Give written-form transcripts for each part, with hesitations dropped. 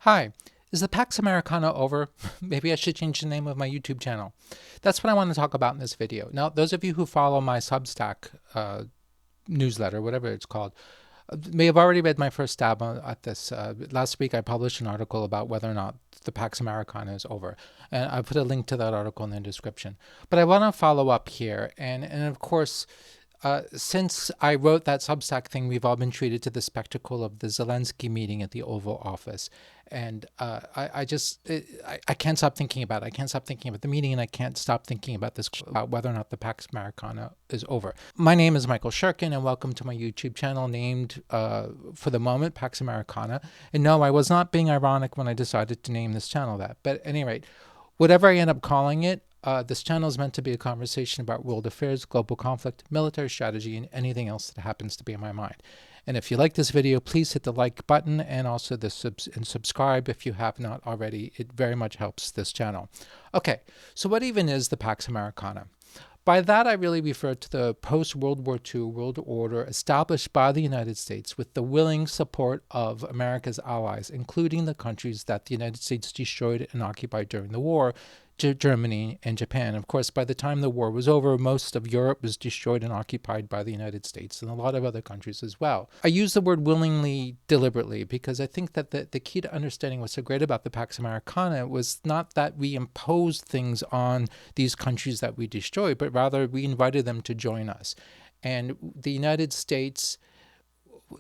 Hi, is the Pax Americana over? Maybe I should change the name of my YouTube channel. That's what I want to talk about in this video. Now, those of you who follow my Substack newsletter, whatever it's called, may have already read my first stab at this. Last week I published an article about whether or not the Pax Americana is over. And I put a link to that article in the description. But I want to follow up here. And of course, since I wrote that Substack thing, we've all been treated to the spectacle of the Zelensky meeting at the Oval Office. And I can't stop thinking about it. I can't stop thinking about the meeting, and I can't stop thinking about whether or not the Pax Americana is over. My name is Michael Shurkin, and welcome to my YouTube channel named, for the moment, Pax Americana. And no, I was not being ironic when I decided to name this channel that. But at any rate, whatever I end up calling it, this channel is meant to be a conversation about world affairs, global conflict, military strategy, and anything else that happens to be in my mind. And if you like this video, please hit the like button and also subscribe if you have not already. It very much helps this channel. Okay, so what even is the Pax Americana? By that, I really refer to the post-World War II world order established by the United States with the willing support of America's allies, including the countries that the United States destroyed and occupied during the war, Germany and Japan. Of course, by the time the war was over, most of Europe was destroyed and occupied by the United States and a lot of other countries as well. I use the word willingly deliberately because I think that the key to understanding what's so great about the Pax Americana was not that we imposed things on these countries that we destroyed, but rather we invited them to join us. And the United States,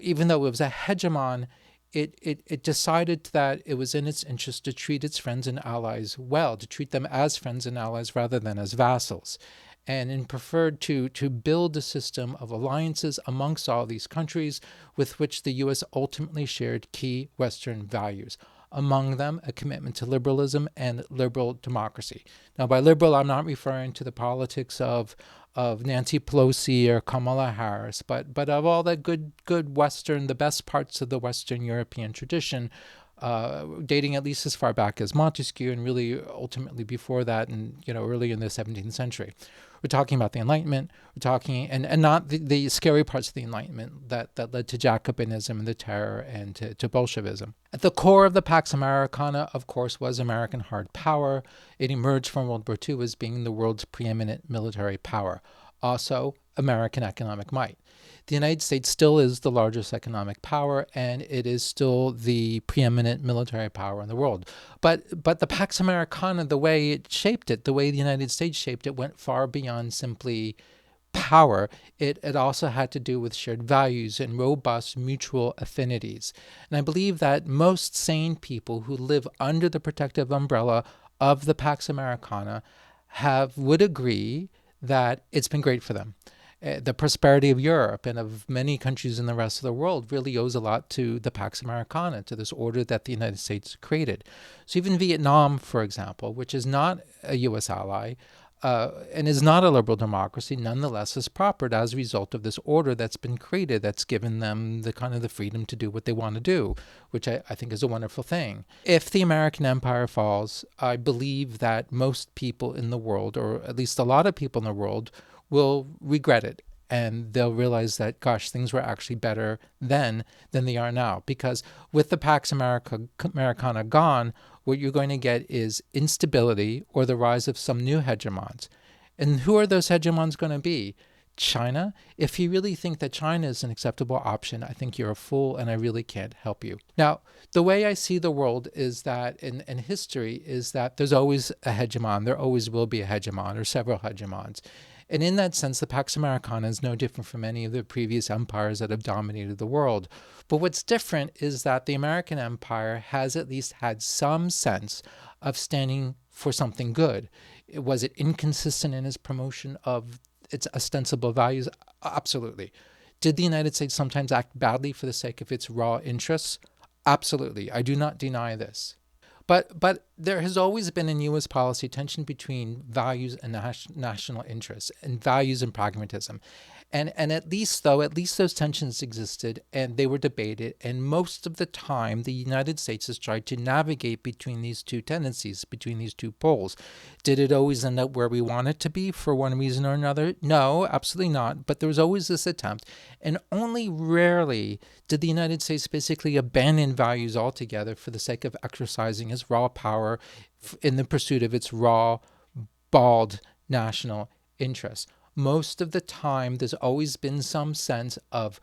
even though it was a hegemon, it decided that it was in its interest to treat its friends and allies well, to treat them as friends and allies rather than as vassals, and preferred to build a system of alliances amongst all these countries with which the U.S. ultimately shared key Western values. Among them, a commitment to liberalism and liberal democracy. Now, by liberal, I'm not referring to the politics of Nancy Pelosi or Kamala Harris, but of all the good Western, the best parts of the Western European tradition, dating at least as far back as Montesquieu and really ultimately before that, and early in the 17th century. We're talking about the Enlightenment. We're talking, and not the scary parts of the Enlightenment that led to Jacobinism and the Terror and to Bolshevism. At the core of the Pax Americana, of course, was American hard power. It emerged from World War II as being the world's preeminent military power. Also, American economic might. The United States still is the largest economic power, and it is still the preeminent military power in the world. But the Pax Americana, the way it shaped it, the way the United States shaped it, went far beyond simply power. It also had to do with shared values and robust mutual affinities. And I believe that most sane people who live under the protective umbrella of the Pax Americana would agree that it's been great for them. The prosperity of Europe and of many countries in the rest of the world really owes a lot to the Pax Americana, to this order that the United States created. So even Vietnam, for example, which is not a U.S. ally and is not a liberal democracy, nonetheless is prospered as a result of this order that's been created, that's given them the kind of the freedom to do what they want to do, which I think is a wonderful thing. If the American empire falls, I believe that most people in the world, or at least a lot of people in the world, will regret it, and they'll realize that, gosh, things were actually better then than they are now. Because with the Pax Americana gone, what you're going to get is instability or the rise of some new hegemons. And who are those hegemons going to be? China? If you really think that China is an acceptable option, I think you're a fool, and I really can't help you. Now, the way I see the world is that in history is that there's always a hegemon. There always will be a hegemon or several hegemons. And in that sense, the Pax Americana is no different from any of the previous empires that have dominated the world. But what's different is that the American empire has at least had some sense of standing for something good. Was it inconsistent in its promotion of its ostensible values? Absolutely. Did the United States sometimes act badly for the sake of its raw interests? Absolutely. I do not deny this. But there has always been in U.S. policy tension between values and national interests, and values and pragmatism. And at least those tensions existed and they were debated. And most of the time, the United States has tried to navigate between these two tendencies, between these two poles. Did it always end up where we want it to be for one reason or another? No, absolutely not. But there was always this attempt. And only rarely did the United States basically abandon values altogether for the sake of exercising its raw power in the pursuit of its raw, bald national interests. Most of the time, there's always been some sense of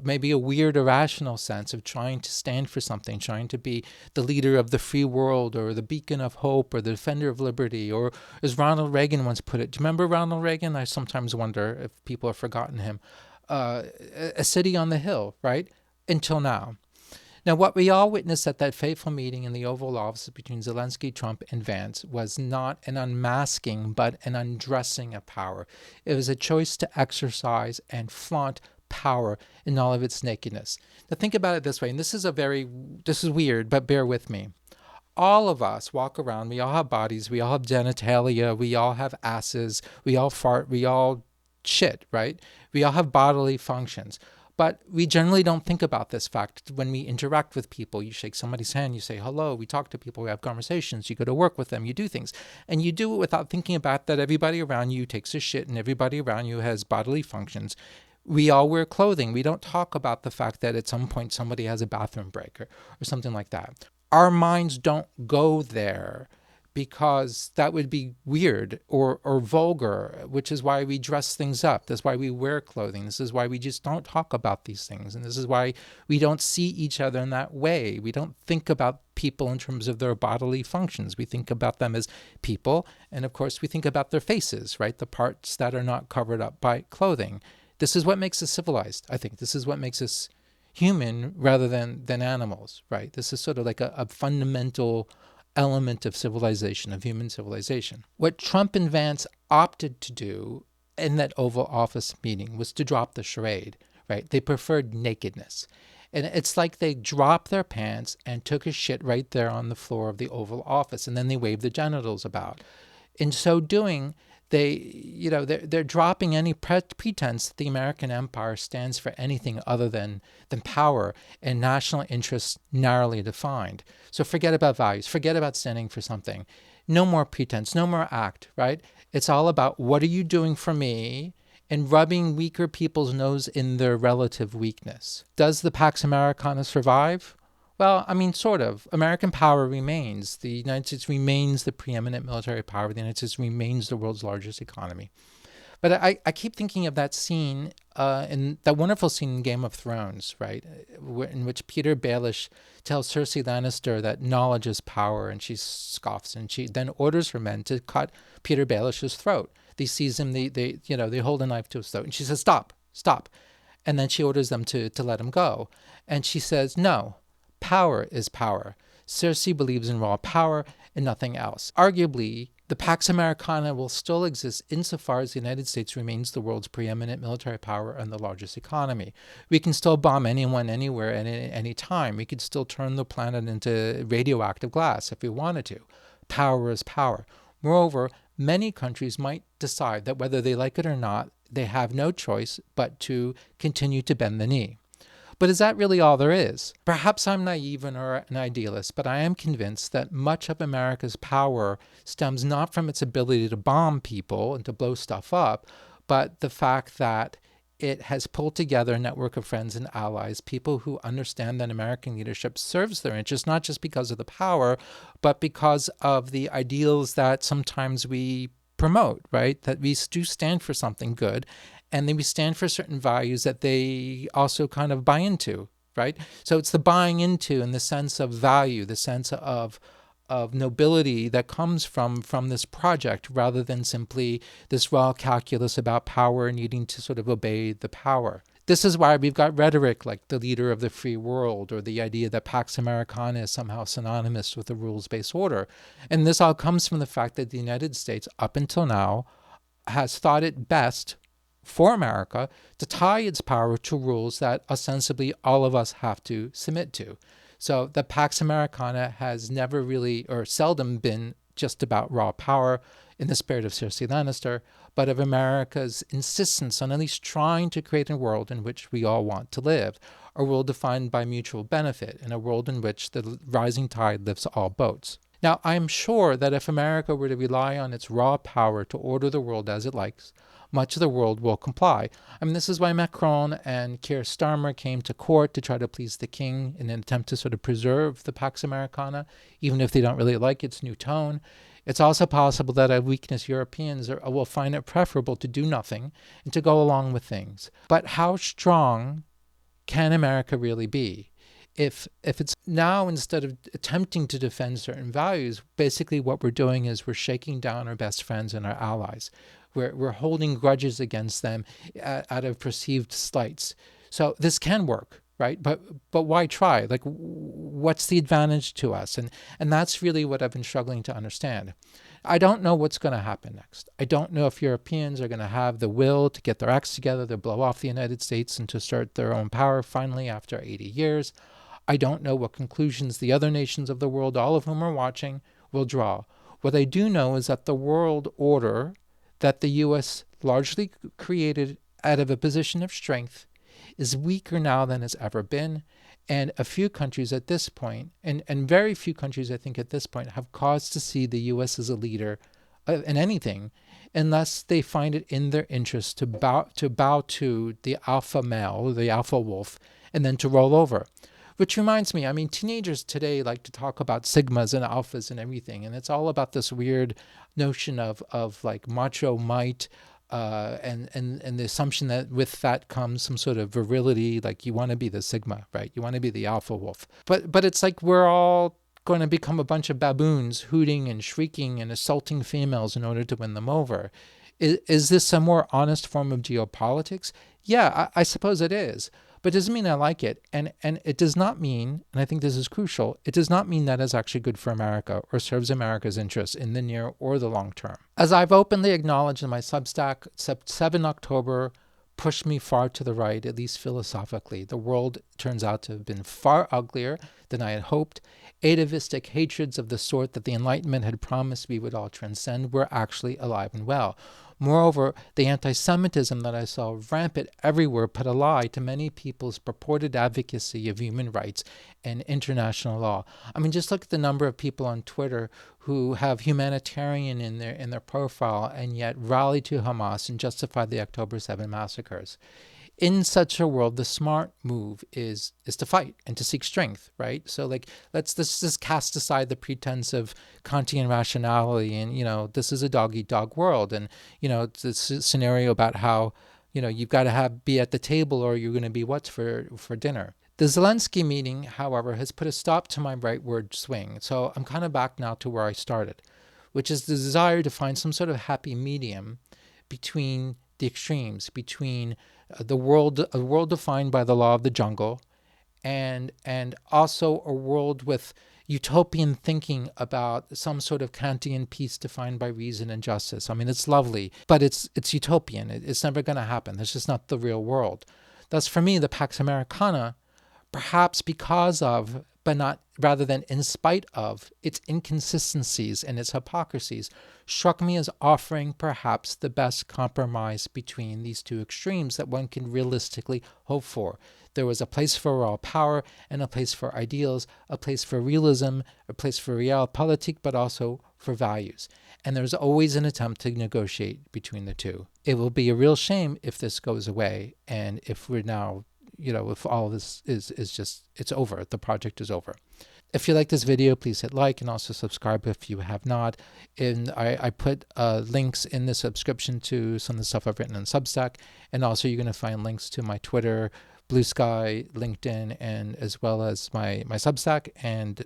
maybe a weird, irrational sense of trying to stand for something, trying to be the leader of the free world or the beacon of hope or the defender of liberty, or as Ronald Reagan once put it. Do you remember Ronald Reagan? I sometimes wonder if people have forgotten him. A city on the hill, right? Until now. Now, what we all witnessed at that fateful meeting in the Oval Office between Zelensky, Trump, and Vance was not an unmasking, but an undressing of power. It was a choice to exercise and flaunt power in all of its nakedness. Now, think about it this way, and this is weird, but bear with me. All of us walk around, we all have bodies, we all have genitalia, we all have asses, we all fart, we all shit, right? We all have bodily functions. But we generally don't think about this fact when we interact with people. You shake somebody's hand, you say hello, we talk to people, we have conversations, you go to work with them, you do things. And you do it without thinking about that everybody around you takes a shit and everybody around you has bodily functions. We all wear clothing. We don't talk about the fact that at some point somebody has a bathroom break or something like that. Our minds don't go there because that would be weird or vulgar, which is why we dress things up. That's why we wear clothing. This is why we just don't talk about these things. And this is why we don't see each other in that way. We don't think about people in terms of their bodily functions. We think about them as people. And of course, we think about their faces, right? The parts that are not covered up by clothing. This is what makes us civilized, I think. This is what makes us human rather than animals, right? This is sort of like a fundamental element of civilization, of human civilization. What Trump and Vance opted to do in that Oval Office meeting was to drop the charade, right? They preferred nakedness. And it's like they dropped their pants and took a shit right there on the floor of the Oval Office, and then they waved their genitals about. In so doing, they're dropping any pretense that the American empire stands for anything other than power and national interests narrowly defined. So forget about values, forget about standing for something. No more pretense, no more act, right? It's all about what are you doing for me and rubbing weaker people's nose in their relative weakness. Does the Pax Americana survive? Well, I mean, sort of. American power remains. The United States remains the preeminent military power. The United States remains the world's largest economy. But I keep thinking of that scene, in that wonderful scene in Game of Thrones, right, in which Peter Baelish tells Cersei Lannister that knowledge is power, and she scoffs, and she then orders her men to cut Peter Baelish's throat. They seize him, they hold a knife to his throat, and she says, "Stop, stop," and then she orders them to let him go, and she says, "No. Power is power." Cersei believes in raw power and nothing else. Arguably, the Pax Americana will still exist insofar as the United States remains the world's preeminent military power and the largest economy. We can still bomb anyone, anywhere, at any time. We could still turn the planet into radioactive glass if we wanted to. Power is power. Moreover, many countries might decide that whether they like it or not, they have no choice but to continue to bend the knee. But is that really all there is? Perhaps I'm naive or an idealist, but I am convinced that much of America's power stems not from its ability to bomb people and to blow stuff up, but the fact that it has pulled together a network of friends and allies, people who understand that American leadership serves their interests, not just because of the power, but because of the ideals that sometimes we promote, right? That we do stand for something good. And then we stand for certain values that they also kind of buy into, right? So it's the buying into and the sense of value, the sense of nobility that comes from this project rather than simply this raw calculus about power and needing to sort of obey the power. This is why we've got rhetoric like the leader of the free world or the idea that Pax Americana is somehow synonymous with a rules-based order. And this all comes from the fact that the United States, up until now, has thought it best for America to tie its power to rules that ostensibly all of us have to submit to. So the Pax Americana has never really or seldom been just about raw power. in the spirit of Cersei Lannister, but of America's insistence on at least trying to create a world in which we all want to live, a world defined by mutual benefit, and a world in which the rising tide lifts all boats. Now, I am sure that if America were to rely on its raw power to order the world as it likes, much of the world will comply. I mean, this is why Macron and Keir Starmer came to court to try to please the king in an attempt to sort of preserve the Pax Americana, even if they don't really like its new tone. It's also possible that at weakness Europeans will find it preferable to do nothing and to go along with things. But how strong can America really be? If it's now, instead of attempting to defend certain values, basically what we're doing is we're shaking down our best friends and our allies. We're holding grudges against them out of perceived slights. So this can work, right? But why try? Like, what's the advantage to us? And that's really what I've been struggling to understand. I don't know what's going to happen next. I don't know if Europeans are going to have the will to get their acts together, to blow off the United States and to start their own power finally after 80 years. I don't know what conclusions the other nations of the world, all of whom are watching, will draw. What I do know is that the world order that the U.S. largely created out of a position of strength is weaker now than it's ever been. And a few countries at this point, and very few countries I think at this point, have cause to see the U.S. as a leader in anything, unless they find it in their interest to bow to the alpha male, the alpha wolf, and then to roll over. Which reminds me, I mean, teenagers today like to talk about sigmas and alphas and everything, and it's all about this weird notion of like macho might, and the assumption that with that comes some sort of virility, like you want to be the sigma, right? You want to be the alpha wolf. But it's like we're all going to become a bunch of baboons hooting and shrieking and assaulting females in order to win them over. Is this a more honest form of geopolitics? Yeah, I suppose it is. But it doesn't mean I like it. And it does not mean, and I think this is crucial, it does not mean that is actually good for America or serves America's interests in the near or the long term. As I've openly acknowledged in my Substack, 7 October pushed me far to the right, at least philosophically. The world turns out to have been far uglier than I had hoped. Atavistic hatreds of the sort that the Enlightenment had promised we would all transcend were actually alive and well. Moreover, the anti-Semitism that I saw rampant everywhere put a lie to many people's purported advocacy of human rights and international law. I mean, just look at the number of people on Twitter who have humanitarian in their profile and yet rally to Hamas and justify the October 7 massacres. In such a world, the smart move is to fight and to seek strength, right? So like, let's just cast aside the pretense of Kantian rationality and, this is a dog-eat-dog world. And, it's this scenario about how, you've got to be at the table or you're going to be what's for dinner. The Zelensky meeting, however, has put a stop to my rightward swing. So I'm kind of back now to where I started, which is the desire to find some sort of happy medium between the extremes, between a world defined by the law of the jungle, and also a world with utopian thinking about some sort of Kantian peace defined by reason and justice. I mean, it's lovely, but it's utopian. It's never going to happen. It's just not the real world. Thus, for me, the Pax Americana, perhaps because of, but not rather than in spite of, its inconsistencies and its hypocrisies, struck me as offering perhaps the best compromise between these two extremes that one can realistically hope for. There was a place for raw power and a place for ideals, a place for realism, a place for realpolitik, but also for values. And there's always an attempt to negotiate between the two. It will be a real shame if this goes away and if we're now, if all this is just, it's over, the project is over. If you like this video, please hit like and also subscribe if you have not. And I put links in the subscription to some of the stuff I've written on Substack. And also you're going to find links to my Twitter, Blue Sky, LinkedIn, and as well as my Substack and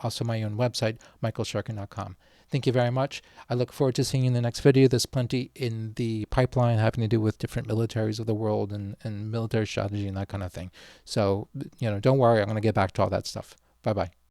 also my own website, michaelsharkin.com. Thank you very much. I look forward to seeing you in the next video. There's plenty in the pipeline having to do with different militaries of the world and military strategy and that kind of thing. So, don't worry. I'm going to get back to all that stuff. Bye-bye.